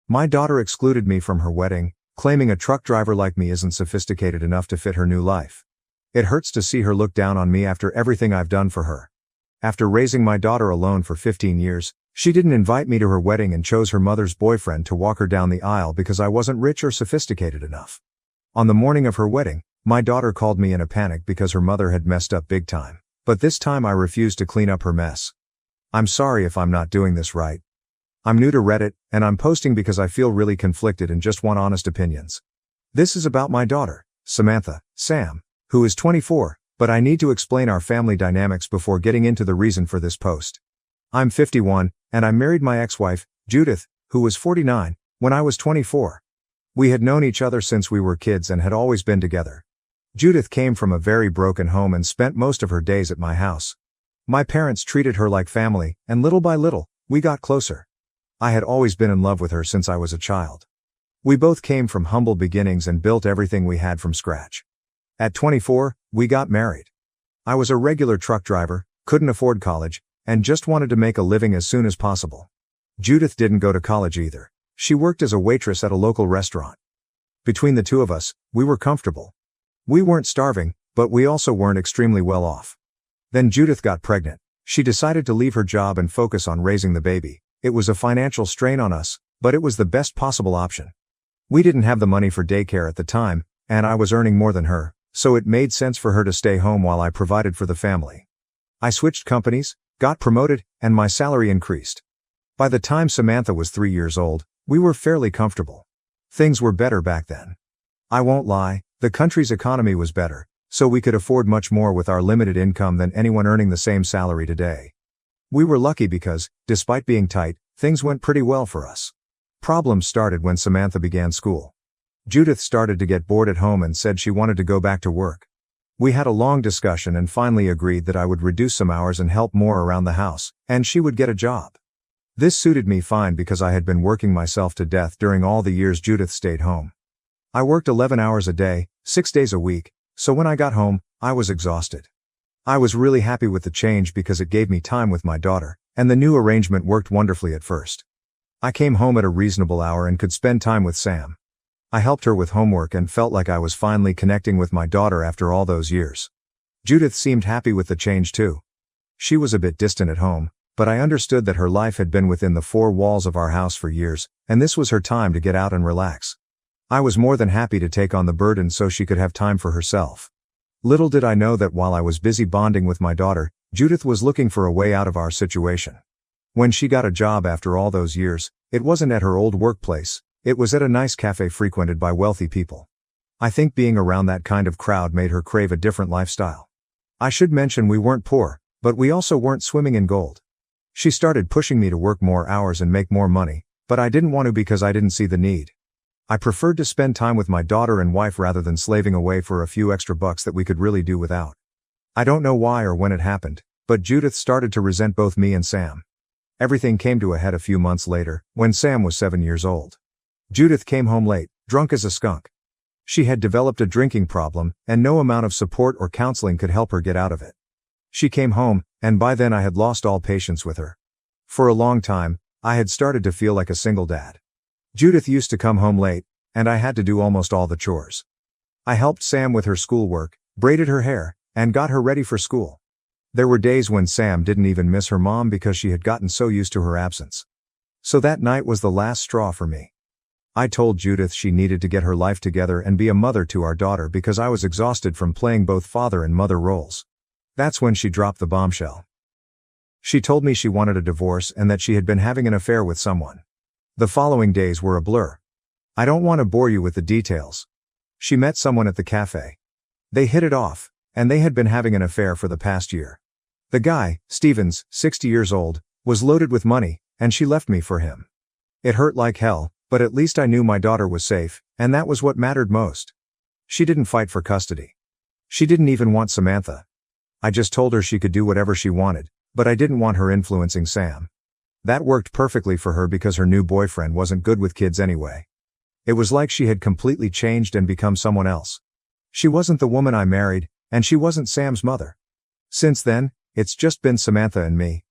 My daughter excluded me from her wedding, claiming a truck driver like me isn't sophisticated enough to fit her new life. It hurts to see her look down on me after everything I've done for her. After raising my daughter alone for 15 years, she didn't invite me to her wedding and chose her mother's boyfriend to walk her down the aisle because I wasn't rich or sophisticated enough. On the morning of her wedding, my daughter called me in a panic because her mother had messed up big time. But this time I refused to clean up her mess. I'm sorry if I'm not doing this right. I'm new to Reddit, and I'm posting because I feel really conflicted and just want honest opinions. This is about my daughter, Samantha, Sam, who is 24, but I need to explain our family dynamics before getting into the reason for this post. I'm 51, and I married my ex-wife, Judith, who was 49, when I was 24. We had known each other since we were kids and had always been together. Judith came from a very broken home and spent most of her days at my house. My parents treated her like family, and little by little, we got closer. I had always been in love with her since I was a child. We both came from humble beginnings and built everything we had from scratch. At 24, we got married. I was a regular truck driver, couldn't afford college, and just wanted to make a living as soon as possible. Judith didn't go to college either. She worked as a waitress at a local restaurant. Between the two of us, we were comfortable. We weren't starving, but we also weren't extremely well off. Then Judith got pregnant. She decided to leave her job and focus on raising the baby. It was a financial strain on us, but it was the best possible option. We didn't have the money for daycare at the time, and I was earning more than her, so it made sense for her to stay home while I provided for the family. I switched companies, got promoted, and my salary increased. By the time Samantha was 3 years old, we were fairly comfortable. Things were better back then. I won't lie, the country's economy was better, so we could afford much more with our limited income than anyone earning the same salary today. We were lucky because, despite being tight, things went pretty well for us. Problems started when Samantha began school. Judith started to get bored at home and said she wanted to go back to work. We had a long discussion and finally agreed that I would reduce some hours and help more around the house, and she would get a job. This suited me fine because I had been working myself to death during all the years Judith stayed home. I worked 11 hours a day, 6 days a week, so when I got home, I was exhausted. I was really happy with the change because it gave me time with my daughter, and the new arrangement worked wonderfully at first. I came home at a reasonable hour and could spend time with Sam. I helped her with homework and felt like I was finally connecting with my daughter after all those years. Judith seemed happy with the change too. She was a bit distant at home, but I understood that her life had been within the four walls of our house for years, and this was her time to get out and relax. I was more than happy to take on the burden so she could have time for herself. Little did I know that while I was busy bonding with my daughter, Judith was looking for a way out of our situation. When she got a job after all those years, it wasn't at her old workplace, it was at a nice cafe frequented by wealthy people. I think being around that kind of crowd made her crave a different lifestyle. I should mention we weren't poor, but we also weren't swimming in gold. She started pushing me to work more hours and make more money, but I didn't want to because I didn't see the need. I preferred to spend time with my daughter and wife rather than slaving away for a few extra bucks that we could really do without. I don't know why or when it happened, but Judith started to resent both me and Sam. Everything came to a head a few months later, when Sam was 7 years old. Judith came home late, drunk as a skunk. She had developed a drinking problem, and no amount of support or counseling could help her get out of it. She came home, and by then I had lost all patience with her. For a long time, I had started to feel like a single dad. Judith used to come home late, and I had to do almost all the chores. I helped Sam with her schoolwork, braided her hair, and got her ready for school. There were days when Sam didn't even miss her mom because she had gotten so used to her absence. So that night was the last straw for me. I told Judith she needed to get her life together and be a mother to our daughter because I was exhausted from playing both father and mother roles. That's when she dropped the bombshell. She told me she wanted a divorce and that she had been having an affair with someone. The following days were a blur. I don't want to bore you with the details. She met someone at the cafe. They hit it off, and they had been having an affair for the past year. The guy, Stevens, 60 years old, was loaded with money, and she left me for him. It hurt like hell, but at least I knew my daughter was safe, and that was what mattered most. She didn't fight for custody. She didn't even want Samantha. I just told her she could do whatever she wanted, but I didn't want her influencing Sam. That worked perfectly for her because her new boyfriend wasn't good with kids anyway. It was like she had completely changed and become someone else. She wasn't the woman I married, and she wasn't Sam's mother. Since then, it's just been Samantha and me.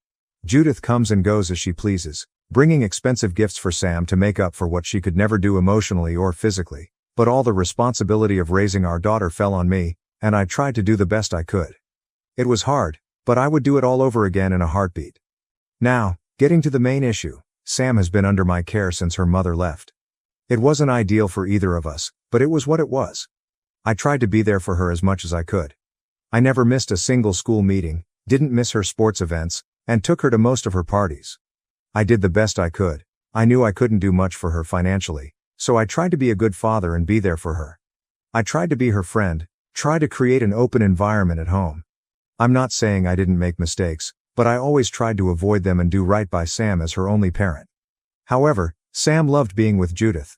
Judith comes and goes as she pleases, bringing expensive gifts for Sam to make up for what she could never do emotionally or physically. But all the responsibility of raising our daughter fell on me, and I tried to do the best I could. It was hard, but I would do it all over again in a heartbeat. Now, getting to the main issue, Sam has been under my care since her mother left. It wasn't ideal for either of us, but it was what it was. I tried to be there for her as much as I could. I never missed a single school meeting, didn't miss her sports events, and took her to most of her parties. I did the best I could. I knew I couldn't do much for her financially, so I tried to be a good father and be there for her. I tried to be her friend, tried to create an open environment at home. I'm not saying I didn't make mistakes, but I always tried to avoid them and do right by Sam as her only parent. However, Sam loved being with Judith.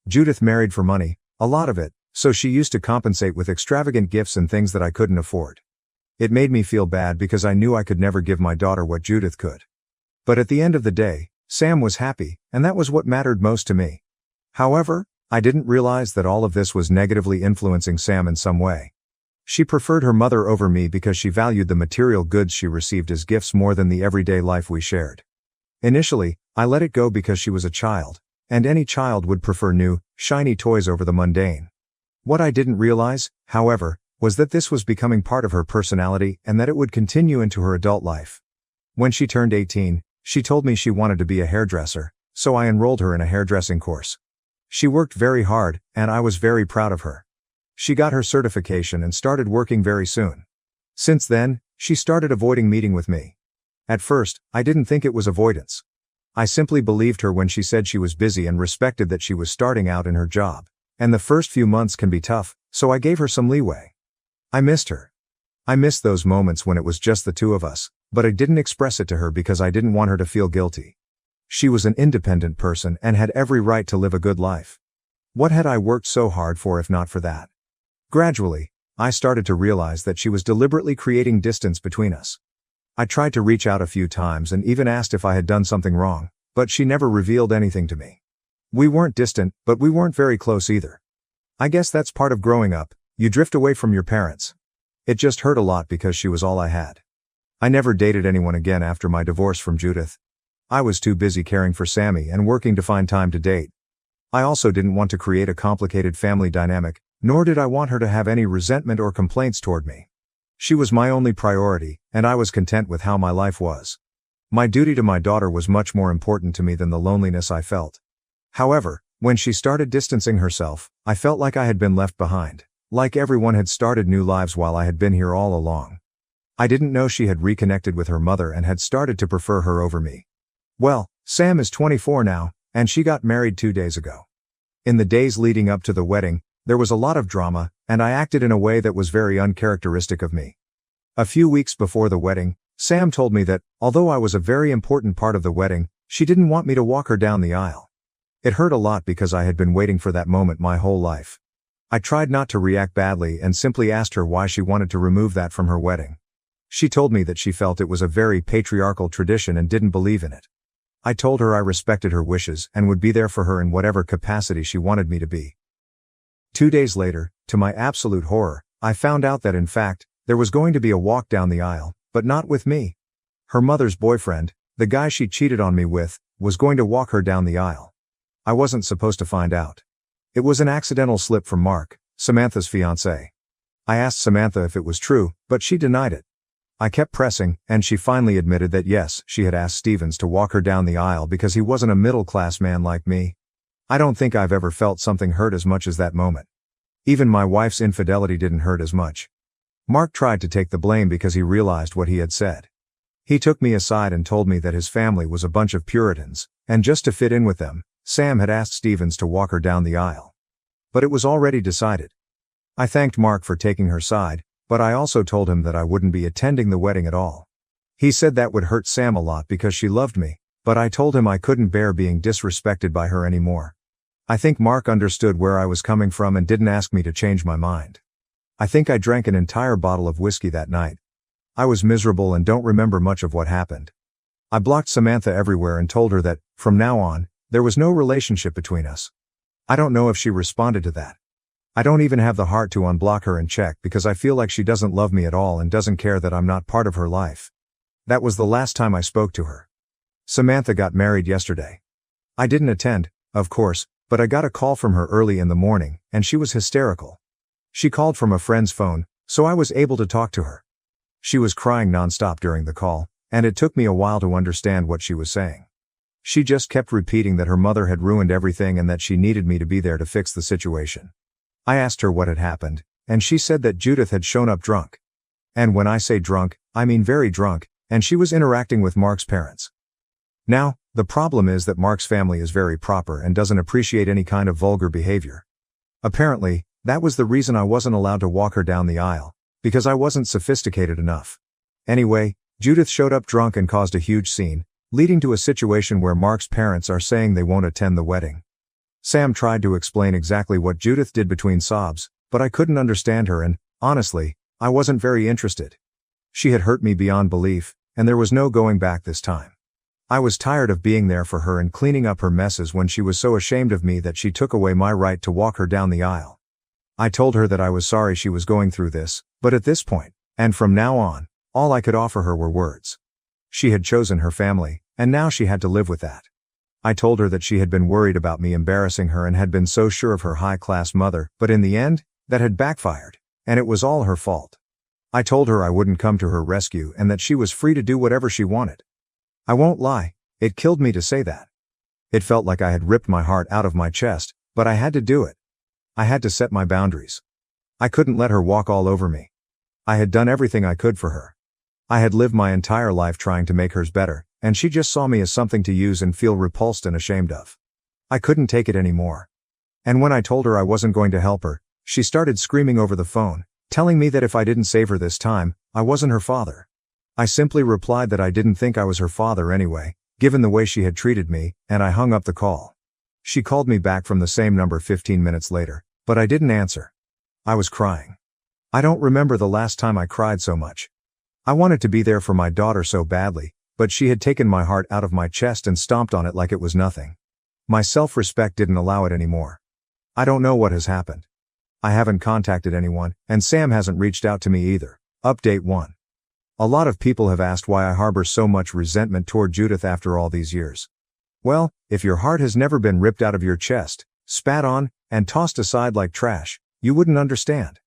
Judith married for money, a lot of it, so she used to compensate with extravagant gifts and things that I couldn't afford. It made me feel bad because I knew I could never give my daughter what Judith could. But at the end of the day, Sam was happy, and that was what mattered most to me. However, I didn't realize that all of this was negatively influencing Sam in some way. She preferred her mother over me because she valued the material goods she received as gifts more than the everyday life we shared. Initially, I let it go because she was a child, and any child would prefer new, shiny toys over the mundane. What I didn't realize, however, was that this was becoming part of her personality and that it would continue into her adult life. When she turned 18, she told me she wanted to be a hairdresser, so I enrolled her in a hairdressing course. She worked very hard, and I was very proud of her. She got her certification and started working very soon. Since then, she started avoiding meeting with me. At first, I didn't think it was avoidance. I simply believed her when she said she was busy and respected that she was starting out in her job, and the first few months can be tough, so I gave her some leeway. I missed her. I missed those moments when it was just the two of us, but I didn't express it to her because I didn't want her to feel guilty. She was an independent person and had every right to live a good life. What had I worked so hard for if not for that? Gradually, I started to realize that she was deliberately creating distance between us. I tried to reach out a few times and even asked if I had done something wrong, but she never revealed anything to me. We weren't distant, but we weren't very close either. I guess that's part of growing up, you drift away from your parents. It just hurt a lot because she was all I had. I never dated anyone again after my divorce from Judith. I was too busy caring for Sammy and working to find time to date. I also didn't want to create a complicated family dynamic, nor did I want her to have any resentment or complaints toward me. She was my only priority, and I was content with how my life was. My duty to my daughter was much more important to me than the loneliness I felt. However, when she started distancing herself, I felt like I had been left behind, like everyone had started new lives while I had been here all along. I didn't know she had reconnected with her mother and had started to prefer her over me. Well, Sam is 24 now, and she got married 2 days ago. In the days leading up to the wedding, there was a lot of drama, and I acted in a way that was very uncharacteristic of me. A few weeks before the wedding, Sam told me that, although I was a very important part of the wedding, she didn't want me to walk her down the aisle. It hurt a lot because I had been waiting for that moment my whole life. I tried not to react badly and simply asked her why she wanted to remove that from her wedding. She told me that she felt it was a very patriarchal tradition and didn't believe in it. I told her I respected her wishes and would be there for her in whatever capacity she wanted me to be. 2 days later, to my absolute horror, I found out that in fact, there was going to be a walk down the aisle, but not with me. Her mother's boyfriend, the guy she cheated on me with, was going to walk her down the aisle. I wasn't supposed to find out. It was an accidental slip from Mark, Samantha's fiancé. I asked Samantha if it was true, but she denied it. I kept pressing, and she finally admitted that yes, she had asked Stevens to walk her down the aisle because he wasn't a middle-class man like me. I don't think I've ever felt something hurt as much as that moment. Even my wife's infidelity didn't hurt as much. Mark tried to take the blame because he realized what he had said. He took me aside and told me that his family was a bunch of Puritans, and just to fit in with them, Sam had asked Stevens to walk her down the aisle. But it was already decided. I thanked Mark for taking her side, but I also told him that I wouldn't be attending the wedding at all. He said that would hurt Sam a lot because she loved me, but I told him I couldn't bear being disrespected by her anymore. I think Mark understood where I was coming from and didn't ask me to change my mind. I think I drank an entire bottle of whiskey that night. I was miserable and don't remember much of what happened. I blocked Samantha everywhere and told her that, from now on, there was no relationship between us. I don't know if she responded to that. I don't even have the heart to unblock her and check because I feel like she doesn't love me at all and doesn't care that I'm not part of her life. That was the last time I spoke to her. Samantha got married yesterday. I didn't attend, of course, but I got a call from her early in the morning, and she was hysterical. She called from a friend's phone, so I was able to talk to her. She was crying nonstop during the call, and it took me a while to understand what she was saying. She just kept repeating that her mother had ruined everything and that she needed me to be there to fix the situation. I asked her what had happened, and she said that Judith had shown up drunk. And when I say drunk, I mean very drunk, and she was interacting with Mark's parents. Now, the problem is that Mark's family is very proper and doesn't appreciate any kind of vulgar behavior. Apparently, that was the reason I wasn't allowed to walk her down the aisle, because I wasn't sophisticated enough. Anyway, Judith showed up drunk and caused a huge scene, leading to a situation where Mark's parents are saying they won't attend the wedding. Sam tried to explain exactly what Judith did between sobs, but I couldn't understand her and, honestly, I wasn't very interested. She had hurt me beyond belief, and there was no going back this time. I was tired of being there for her and cleaning up her messes when she was so ashamed of me that she took away my right to walk her down the aisle. I told her that I was sorry she was going through this, but at this point, and from now on, all I could offer her were words. She had chosen her family, and now she had to live with that. I told her that she had been worried about me embarrassing her and had been so sure of her high-class mother, but in the end, that had backfired, and it was all her fault. I told her I wouldn't come to her rescue and that she was free to do whatever she wanted. I won't lie, it killed me to say that. It felt like I had ripped my heart out of my chest, but I had to do it. I had to set my boundaries. I couldn't let her walk all over me. I had done everything I could for her. I had lived my entire life trying to make hers better, and she just saw me as something to use and feel repulsed and ashamed of. I couldn't take it anymore. And when I told her I wasn't going to help her, she started screaming over the phone, telling me that if I didn't save her this time, I wasn't her father. I simply replied that I didn't think I was her father anyway, given the way she had treated me, and I hung up the call. She called me back from the same number 15 minutes later, but I didn't answer. I was crying. I don't remember the last time I cried so much. I wanted to be there for my daughter so badly, but she had taken my heart out of my chest and stomped on it like it was nothing. My self-respect didn't allow it anymore. I don't know what has happened. I haven't contacted anyone, and Sam hasn't reached out to me either. Update 1. A lot of people have asked why I harbor so much resentment toward Judith after all these years. Well, if your heart has never been ripped out of your chest, spat on, and tossed aside like trash, you wouldn't understand.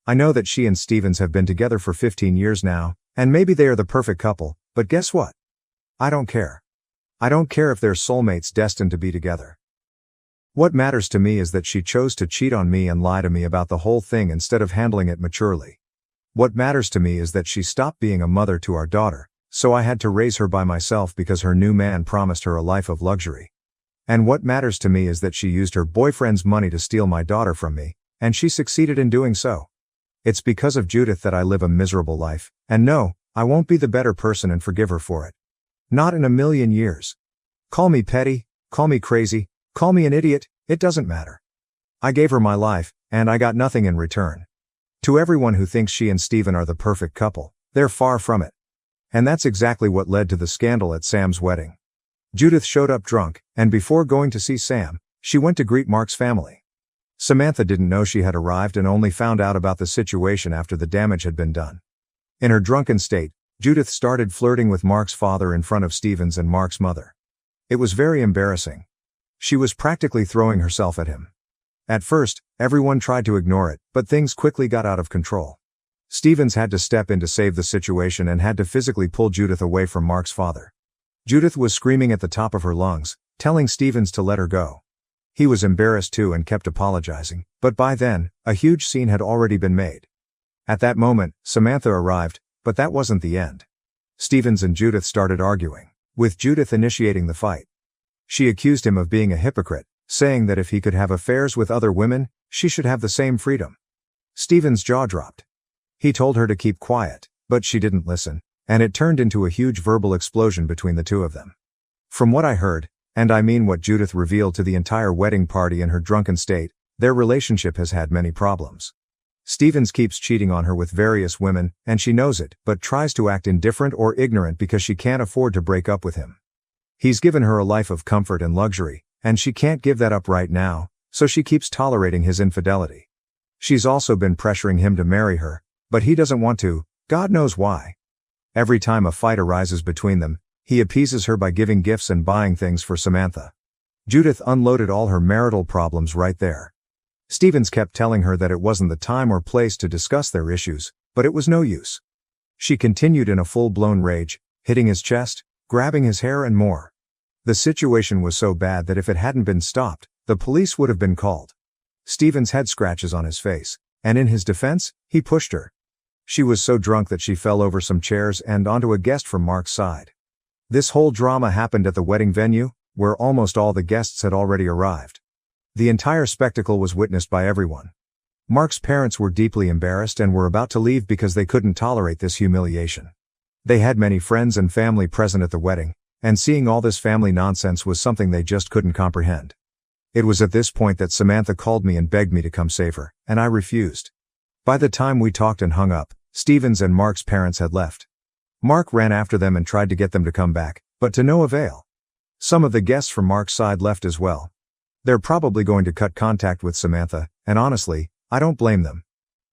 I know that she and Stevens have been together for 15 years now, and maybe they are the perfect couple, but guess what? I don't care. I don't care if they're soulmates destined to be together. What matters to me is that she chose to cheat on me and lie to me about the whole thing instead of handling it maturely. What matters to me is that she stopped being a mother to our daughter, so I had to raise her by myself because her new man promised her a life of luxury. And what matters to me is that she used her boyfriend's money to steal my daughter from me, and she succeeded in doing so. It's because of Judith that I live a miserable life, and no, I won't be the better person and forgive her for it. Not in a million years. Call me petty, call me crazy, call me an idiot, it doesn't matter. I gave her my life, and I got nothing in return. To everyone who thinks she and Steven are the perfect couple, they're far from it. And that's exactly what led to the scandal at Sam's wedding. Judith showed up drunk, and before going to see Sam, she went to greet Mark's family. Samantha didn't know she had arrived and only found out about the situation after the damage had been done. In her drunken state, Judith started flirting with Mark's father in front of Stevens and Mark's mother. It was very embarrassing. She was practically throwing herself at him. At first, everyone tried to ignore it, but things quickly got out of control. Stevens had to step in to save the situation and had to physically pull Judith away from Mark's father. Judith was screaming at the top of her lungs, telling Stevens to let her go. He was embarrassed too and kept apologizing, but by then, a huge scene had already been made. At that moment, Samantha arrived, but that wasn't the end. Stevens and Judith started arguing, with Judith initiating the fight. She accused him of being a hypocrite, saying that if he could have affairs with other women, she should have the same freedom. Stevens' jaw dropped. He told her to keep quiet, but she didn't listen, and it turned into a huge verbal explosion between the two of them. From what I heard, and I mean what Judith revealed to the entire wedding party in her drunken state, their relationship has had many problems. Stevens keeps cheating on her with various women, and she knows it, but tries to act indifferent or ignorant because she can't afford to break up with him. He's given her a life of comfort and luxury, and she can't give that up right now, so she keeps tolerating his infidelity. She's also been pressuring him to marry her, but he doesn't want to, God knows why. Every time a fight arises between them, He appeases her by giving gifts and buying things for Samantha. Judith unloaded all her marital problems right there. Stevens kept telling her that it wasn't the time or place to discuss their issues, but it was no use. She continued in a full-blown rage, hitting his chest, grabbing his hair and more. The situation was so bad that if it hadn't been stopped, the police would have been called. Stevens had scratches on his face, and in his defense, he pushed her. She was so drunk that she fell over some chairs and onto a guest from Mark's side. This whole drama happened at the wedding venue, where almost all the guests had already arrived. The entire spectacle was witnessed by everyone. Mark's parents were deeply embarrassed and were about to leave because they couldn't tolerate this humiliation. They had many friends and family present at the wedding, and seeing all this family nonsense was something they just couldn't comprehend. It was at this point that Samantha called me and begged me to come save her, and I refused. By the time we talked and hung up, Stevens and Mark's parents had left. Mark ran after them and tried to get them to come back, but to no avail. Some of the guests from Mark's side left as well. They're probably going to cut contact with Samantha, and honestly, I don't blame them.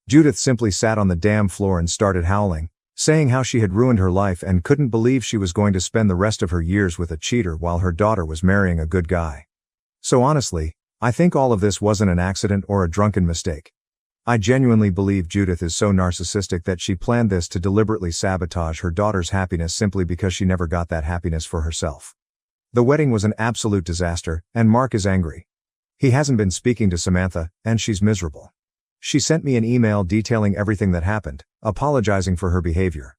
Judith simply sat on the damn floor and started howling, saying how she had ruined her life and couldn't believe she was going to spend the rest of her years with a cheater while her daughter was marrying a good guy. So honestly, I think all of this wasn't an accident or a drunken mistake. I genuinely believe Judith is so narcissistic that she planned this to deliberately sabotage her daughter's happiness simply because she never got that happiness for herself. The wedding was an absolute disaster, and Mark is angry. He hasn't been speaking to Samantha, and she's miserable. She sent me an email detailing everything that happened, apologizing for her behavior.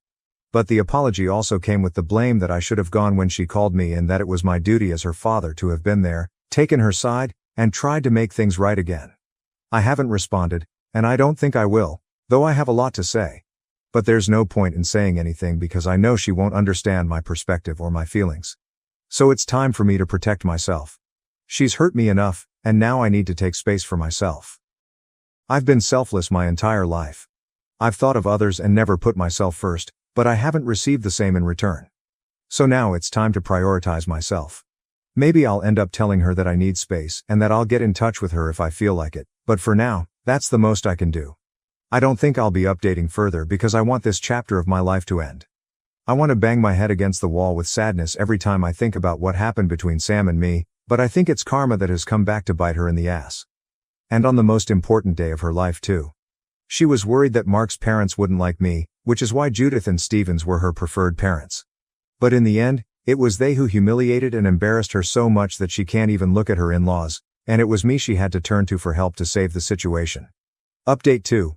But the apology also came with the blame that I should have gone when she called me and that it was my duty as her father to have been there, taken her side, and tried to make things right again. I haven't responded, and I don't think I will, though I have a lot to say. But there's no point in saying anything because I know she won't understand my perspective or my feelings. So it's time for me to protect myself. She's hurt me enough, and now I need to take space for myself. I've been selfless my entire life. I've thought of others and never put myself first, but I haven't received the same in return. So now it's time to prioritize myself. Maybe I'll end up telling her that I need space and that I'll get in touch with her if I feel like it, but for now, that's the most I can do. I don't think I'll be updating further because I want this chapter of my life to end. I want to bang my head against the wall with sadness every time I think about what happened between Sam and me, but I think it's karma that has come back to bite her in the ass. And on the most important day of her life too. She was worried that Mark's parents wouldn't like me, which is why Judith and Stevens were her preferred parents. But in the end, it was they who humiliated and embarrassed her so much that she can't even look at her in-laws, and it was me she had to turn to for help to save the situation. Update 2.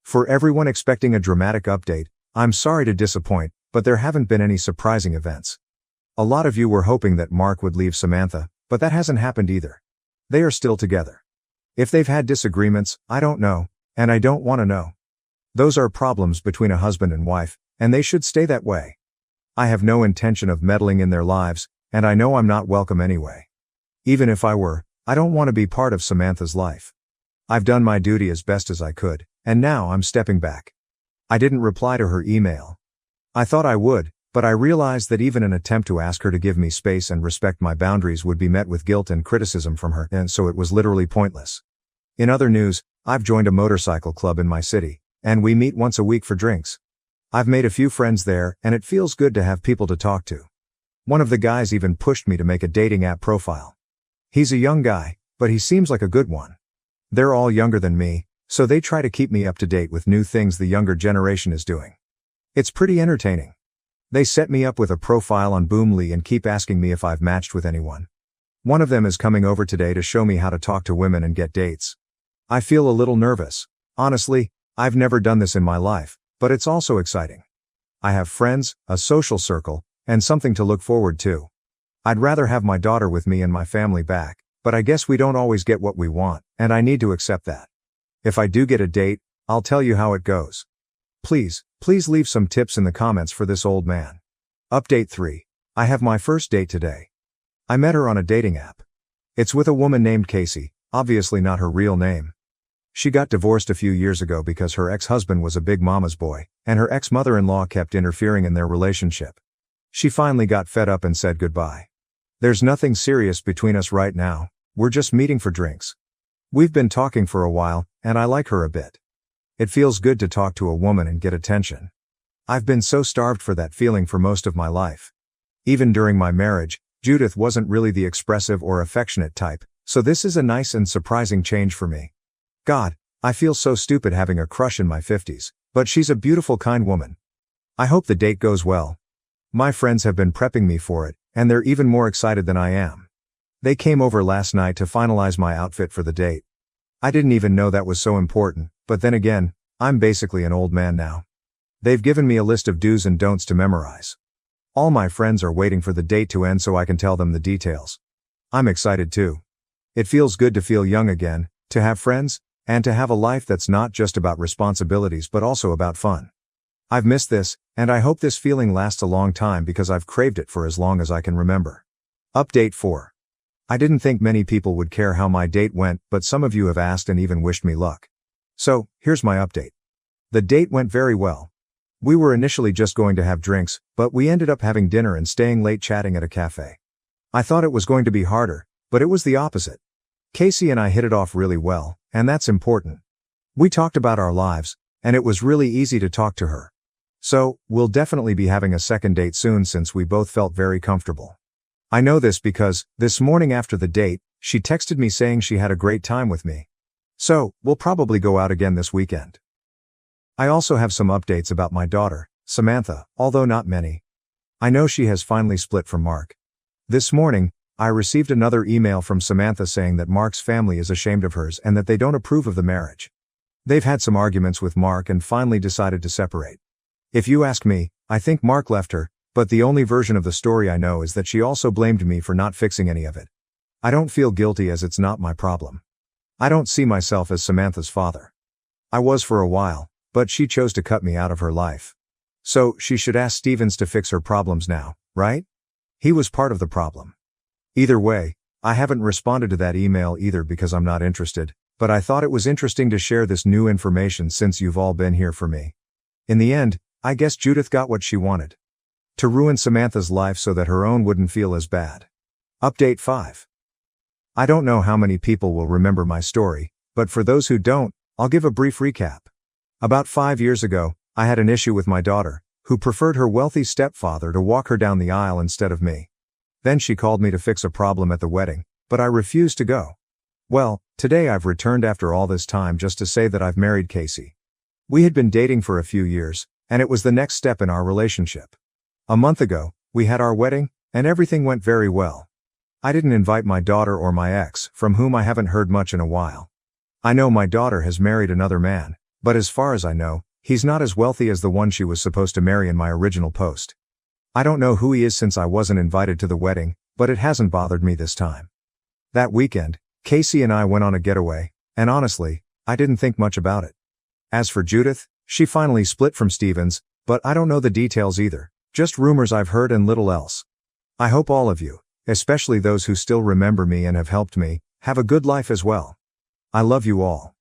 For everyone expecting a dramatic update, I'm sorry to disappoint, but there haven't been any surprising events. A lot of you were hoping that Mark would leave Samantha, but that hasn't happened either. They are still together. If they've had disagreements, I don't know, and I don't want to know. Those are problems between a husband and wife, and they should stay that way. I have no intention of meddling in their lives, and I know I'm not welcome anyway. Even if I were, I don't want to be part of Samantha's life. I've done my duty as best as I could, and now I'm stepping back. I didn't reply to her email. I thought I would, but I realized that even an attempt to ask her to give me space and respect my boundaries would be met with guilt and criticism from her, and so it was literally pointless. In other news, I've joined a motorcycle club in my city, and we meet once a week for drinks. I've made a few friends there, and it feels good to have people to talk to. One of the guys even pushed me to make a dating app profile. He's a young guy, but he seems like a good one. They're all younger than me, so they try to keep me up to date with new things the younger generation is doing. It's pretty entertaining. They set me up with a profile on Boomly and keep asking me if I've matched with anyone. One of them is coming over today to show me how to talk to women and get dates. I feel a little nervous. Honestly, I've never done this in my life, but it's also exciting. I have friends, a social circle, and something to look forward to. I'd rather have my daughter with me and my family back, but I guess we don't always get what we want, and I need to accept that. If I do get a date, I'll tell you how it goes. Please leave some tips in the comments for this old man. Update 3. I have my first date today. I met her on a dating app. It's with a woman named Casey, obviously not her real name. She got divorced a few years ago because her ex-husband was a big mama's boy, and her ex-mother-in-law kept interfering in their relationship. She finally got fed up and said goodbye. There's nothing serious between us right now, we're just meeting for drinks. We've been talking for a while, and I like her a bit. It feels good to talk to a woman and get attention. I've been so starved for that feeling for most of my life. Even during my marriage, Judith wasn't really the expressive or affectionate type, so this is a nice and surprising change for me. God, I feel so stupid having a crush in my 50s, but she's a beautiful, kind woman. I hope the date goes well. My friends have been prepping me for it, and they're even more excited than I am. They came over last night to finalize my outfit for the date. I didn't even know that was so important, but then again, I'm basically an old man now. They've given me a list of do's and don'ts to memorize. All my friends are waiting for the date to end so I can tell them the details. I'm excited too. It feels good to feel young again, to have friends, and to have a life that's not just about responsibilities but also about fun. I've missed this, and I hope this feeling lasts a long time because I've craved it for as long as I can remember. Update 4. I didn't think many people would care how my date went, but some of you have asked and even wished me luck. So, here's my update. The date went very well. We were initially just going to have drinks, but we ended up having dinner and staying late chatting at a cafe. I thought it was going to be harder, but it was the opposite. Casey and I hit it off really well, and that's important. We talked about our lives, and it was really easy to talk to her. So, we'll definitely be having a second date soon since we both felt very comfortable. I know this because, this morning after the date, she texted me saying she had a great time with me. So, we'll probably go out again this weekend. I also have some updates about my daughter, Samantha, although not many. I know she has finally split from Mark. This morning, I received another email from Samantha saying that Mark's family is ashamed of hers and that they don't approve of the marriage. They've had some arguments with Mark and finally decided to separate. If you ask me, I think Mark left her, but the only version of the story I know is that she also blamed me for not fixing any of it. I don't feel guilty as it's not my problem. I don't see myself as Samantha's father. I was for a while, but she chose to cut me out of her life. So, she should ask Stevens to fix her problems now, right? He was part of the problem. Either way, I haven't responded to that email either because I'm not interested, but I thought it was interesting to share this new information since you've all been here for me. In the end, I guess Judith got what she wanted. To ruin Samantha's life so that her own wouldn't feel as bad. Update 5. I don't know how many people will remember my story, but for those who don't, I'll give a brief recap. About 5 years ago, I had an issue with my daughter, who preferred her wealthy stepfather to walk her down the aisle instead of me. Then she called me to fix a problem at the wedding, but I refused to go. Well, today I've returned after all this time just to say that I've married Casey. We had been dating for a few years, and it was the next step in our relationship. A month ago, we had our wedding, and everything went very well. I didn't invite my daughter or my ex, from whom I haven't heard much in a while. I know my daughter has married another man, but as far as I know, he's not as wealthy as the one she was supposed to marry in my original post. I don't know who he is since I wasn't invited to the wedding, but it hasn't bothered me this time. That weekend, Casey and I went on a getaway, and honestly, I didn't think much about it. As for Judith, she finally split from Stevens, but I don't know the details either, just rumors I've heard and little else. I hope all of you, especially those who still remember me and have helped me, have a good life as well. I love you all.